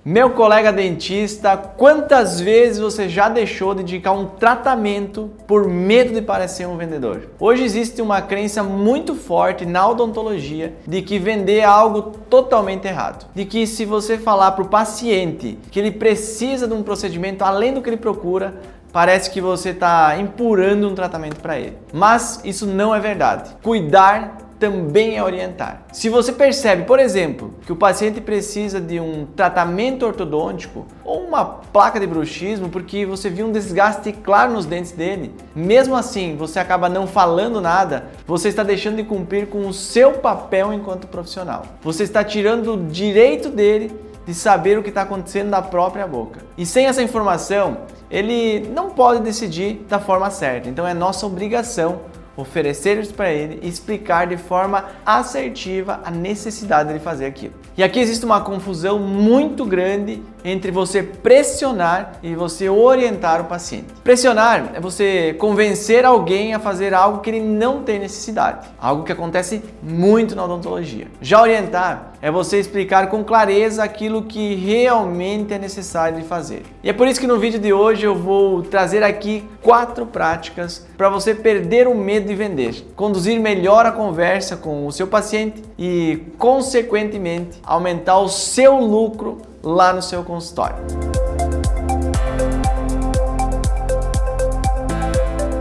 Meu colega dentista, quantas vezes você já deixou de indicar um tratamento por medo de parecer um vendedor? Hoje existe uma crença muito forte na odontologia de que vender é algo totalmente errado. De que se você falar para o paciente que ele precisa de um procedimento além do que ele procura, parece que você está empurrando um tratamento para ele. Mas isso não é verdade. Cuidar também é orientar. Se você percebe, por exemplo, que o paciente precisa de um tratamento ortodôntico ou uma placa de bruxismo porque você viu um desgaste claro nos dentes dele, mesmo assim você acaba não falando nada, você está deixando de cumprir com o seu papel enquanto profissional. Você está tirando o direito dele de saber o que está acontecendo na própria boca. E sem essa informação, ele não pode decidir da forma certa. Então é nossa obrigação oferecer isso para ele e explicar de forma assertiva a necessidade de fazer aquilo. E aqui existe uma confusão muito grande entre você pressionar e você orientar o paciente. Pressionar é você convencer alguém a fazer algo que ele não tem necessidade, algo que acontece muito na odontologia. Já orientar é você explicar com clareza aquilo que realmente é necessário de fazer. E é por isso que no vídeo de hoje eu vou trazer aqui 4 práticas para você perder o medo de vender, conduzir melhor a conversa com o seu paciente e, consequentemente, aumentar o seu lucro lá no seu consultório.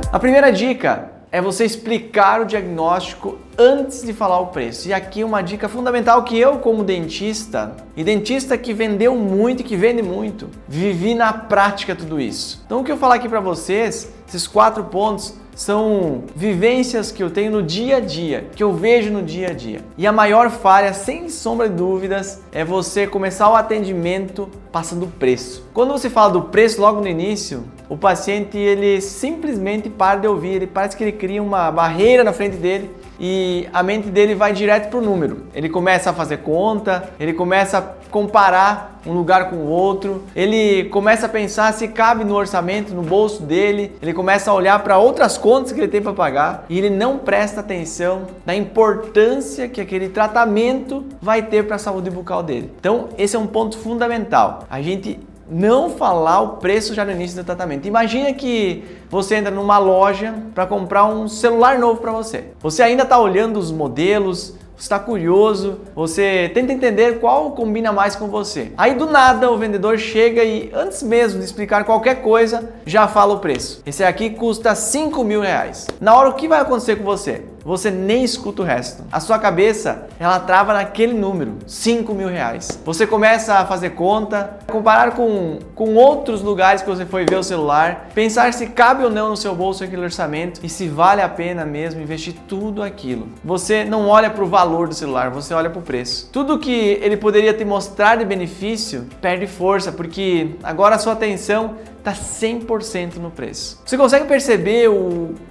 A primeira dica é você explicar o diagnóstico antes de falar o preço. E aqui uma dica fundamental que eu, como dentista, e dentista que vendeu muito e que vende muito, vivi na prática tudo isso. Então o que eu falar aqui para vocês, esses 4 pontos, são vivências que eu tenho no dia a dia, que eu vejo no dia a dia. E a maior falha, sem sombra de dúvidas, é você começar o atendimento passando o preço. Quando você fala do preço logo no início, o paciente ele simplesmente para de ouvir, ele parece que ele cria uma barreira na frente dele e a mente dele vai direto para o número. Ele começa a fazer conta, ele começa a comparar um lugar com o outro, ele começa a pensar se cabe no orçamento, no bolso dele, ele começa a olhar para outras contas que ele tem para pagar e ele não presta atenção na importância que aquele tratamento vai ter para a saúde bucal dele. Então, esse é um ponto fundamental. A gente não falar o preço já no início do tratamento. Imagina que você entra numa loja para comprar um celular novo para você. Você ainda está olhando os modelos, você está curioso, você tenta entender qual combina mais com você. Aí do nada o vendedor chega e antes mesmo de explicar qualquer coisa, já fala o preço. Esse aqui custa R$5.000. Na hora o que vai acontecer com você? Você nem escuta o resto. A sua cabeça, ela trava naquele número, R$5.000. Você começa a fazer conta, comparar com outros lugares que você foi ver o celular, pensar se cabe ou não no seu bolso aquele orçamento e se vale a pena mesmo investir tudo aquilo. Você não olha para o valor do celular, você olha para o preço. Tudo que ele poderia te mostrar de benefício perde força, porque agora a sua atenção está 100% no preço. Você consegue perceber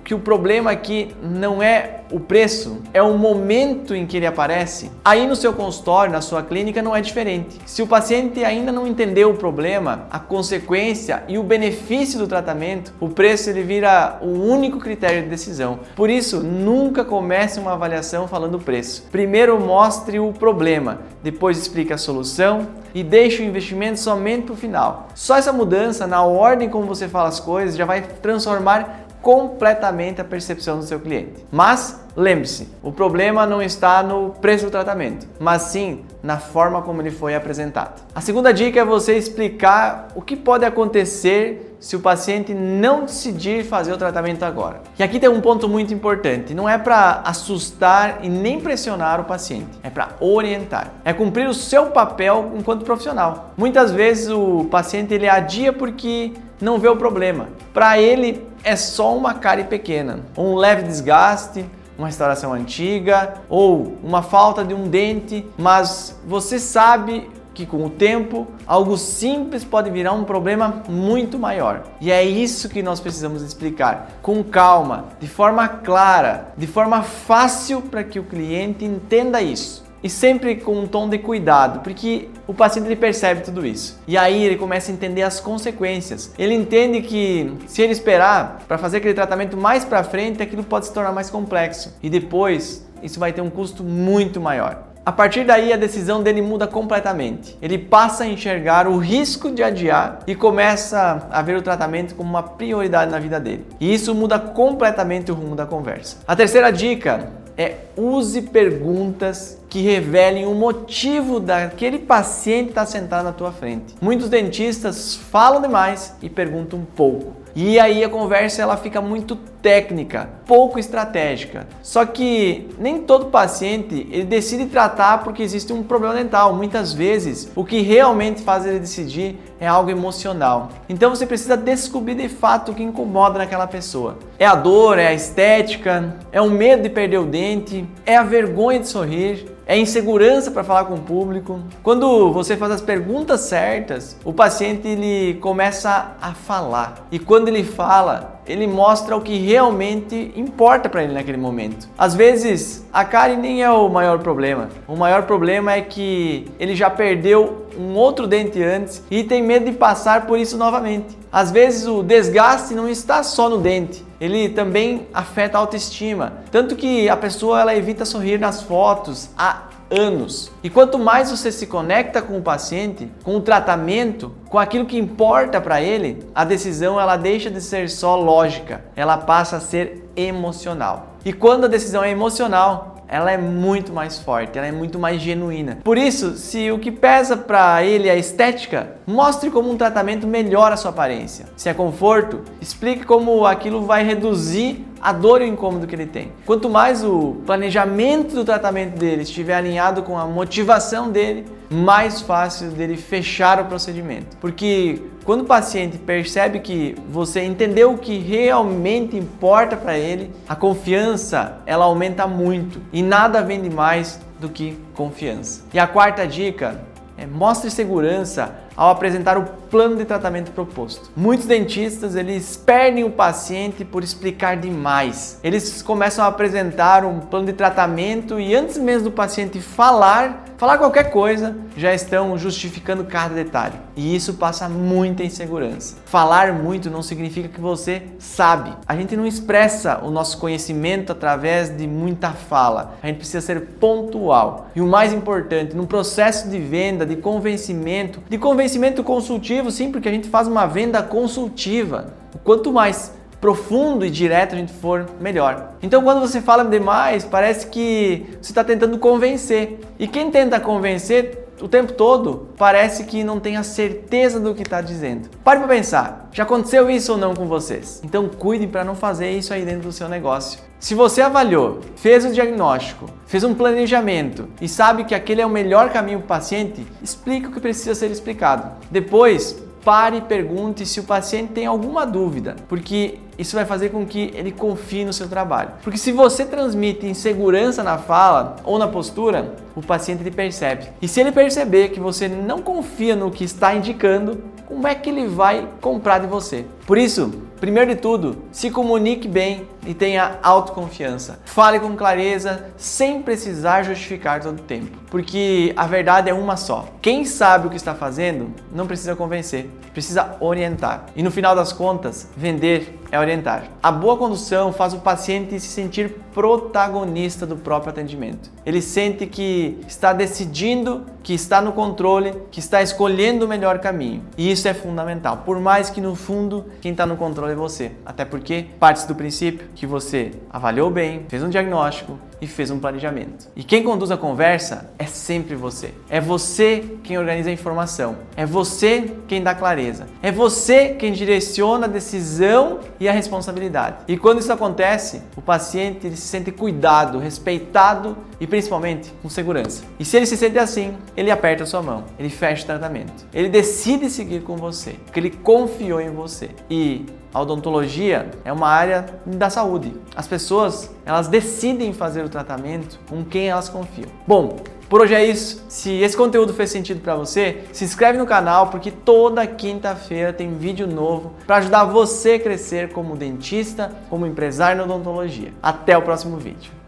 que o problema aqui não é o preço, é o momento em que ele aparece? Aí no seu consultório, na sua clínica, não é diferente. Se o paciente ainda não entendeu o problema, a consequência e o benefício do tratamento, o preço ele vira o único critério de decisão. Por isso, nunca comece uma avaliação falando o preço. Primeiro mostre o problema, depois explique a solução e deixe o investimento somente para o final. Só essa mudança na ordem como você fala as coisas já vai transformar completamente a percepção do seu cliente. Mas lembre-se, o problema não está no preço do tratamento, mas sim na forma como ele foi apresentado. A segunda dica é você explicar o que pode acontecer se o paciente não decidir fazer o tratamento agora. E aqui tem um ponto muito importante, não é para assustar e nem pressionar o paciente, é para orientar. É cumprir o seu papel enquanto profissional. Muitas vezes o paciente ele adia porque não vê o problema. Para ele é só uma cárie pequena, um leve desgaste, uma restauração antiga ou uma falta de um dente, mas você sabe que com o tempo algo simples pode virar um problema muito maior. E é isso que nós precisamos explicar com calma, de forma clara, de forma fácil para que o cliente entenda isso. E sempre com um tom de cuidado, porque o paciente ele percebe tudo isso. E aí ele começa a entender as consequências. Ele entende que se ele esperar para fazer aquele tratamento mais para frente, aquilo pode se tornar mais complexo. E depois isso vai ter um custo muito maior. A partir daí, a decisão dele muda completamente. Ele passa a enxergar o risco de adiar e começa a ver o tratamento como uma prioridade na vida dele. E isso muda completamente o rumo da conversa. A terceira dica é: use perguntas que revelem o motivo daquele paciente estar sentado na tua frente. Muitos dentistas falam demais e perguntam pouco. E aí a conversa ela fica muito técnica, pouco estratégica. Só que nem todo paciente ele decide tratar porque existe um problema dental. Muitas vezes o que realmente faz ele decidir é algo emocional. Então você precisa descobrir de fato o que incomoda naquela pessoa. É a dor, é a estética, é o medo de perder o dente, é a vergonha de sorrir, é insegurança para falar com o público. Quando você faz as perguntas certas, o paciente ele começa a falar. E quando ele fala, ele mostra o que realmente importa para ele naquele momento. Às vezes, a cárie nem é o maior problema. O maior problema é que ele já perdeu um outro dente antes e tem medo de passar por isso novamente. Às vezes, o desgaste não está só no dente. Ele também afeta a autoestima. Tanto que a pessoa ela evita sorrir nas fotos há anos. E quanto mais você se conecta com o paciente, com o tratamento, com aquilo que importa para ele, a decisão ela deixa de ser só lógica, ela passa a ser emocional. E quando a decisão é emocional, ela é muito mais forte, ela é muito mais genuína. Por isso, se o que pesa para ele é a estética, mostre como um tratamento melhora a sua aparência. Se é conforto, explique como aquilo vai reduzir a dor e o incômodo que ele tem. Quanto mais o planejamento do tratamento dele estiver alinhado com a motivação dele, mais fácil dele fechar o procedimento. Porque quando o paciente percebe que você entendeu o que realmente importa para ele, a confiança ela aumenta muito e nada vende mais do que confiança. E a quarta dica é: mostre segurança ao apresentar o plano de tratamento proposto. Muitos dentistas, eles perdem o paciente por explicar demais. Eles começam a apresentar um plano de tratamento e antes mesmo do paciente falar qualquer coisa, já estão justificando cada detalhe. E isso passa muita insegurança. Falar muito não significa que você sabe. A gente não expressa o nosso conhecimento através de muita fala. A gente precisa ser pontual. E o mais importante, no processo de venda, de convencimento consultivo, sim, porque a gente faz uma venda consultiva. Quanto mais profundo e direto a gente for, melhor. Então, quando você fala demais, parece que você está tentando convencer. E quem tenta convencer o tempo todo parece que não tem a certeza do que está dizendo. Pare para pensar, já aconteceu isso ou não com vocês? Então cuidem para não fazer isso aí dentro do seu negócio. Se você avaliou, fez o diagnóstico, fez um planejamento e sabe que aquele é o melhor caminho para o paciente, explique o que precisa ser explicado. Depois, pare e pergunte se o paciente tem alguma dúvida, porque isso vai fazer com que ele confie no seu trabalho. Porque se você transmite insegurança na fala ou na postura, o paciente ele percebe. E se ele perceber que você não confia no que está indicando, como é que ele vai comprar de você? Por isso, primeiro de tudo, se comunique bem e tenha autoconfiança. Fale com clareza, sem precisar justificar todo o tempo. Porque a verdade é uma só. Quem sabe o que está fazendo não precisa convencer, precisa orientar. E no final das contas, vender é orientar. A boa condução faz o paciente se sentir protagonista do próprio atendimento. Ele sente que está decidindo, que está no controle, que está escolhendo o melhor caminho. E isso é fundamental. Por mais que no fundo, quem está no controle é você. Até porque parte do princípio que você avaliou bem, fez um diagnóstico e fez um planejamento. E quem conduz a conversa é sempre você. É você quem organiza a informação. É você quem dá clareza. É você quem direciona a decisão e a responsabilidade. E quando isso acontece, o paciente ele se sente cuidado, respeitado e principalmente com segurança. E se ele se sente assim, ele aperta a sua mão, ele fecha o tratamento. Ele decide seguir com você, porque ele confiou em você. E a odontologia é uma área da saúde. As pessoas, elas decidem fazer o tratamento com quem elas confiam. Bom, por hoje é isso. Se esse conteúdo fez sentido para você, se inscreve no canal porque toda quinta-feira tem vídeo novo para ajudar você a crescer como dentista, como empresário na odontologia. Até o próximo vídeo.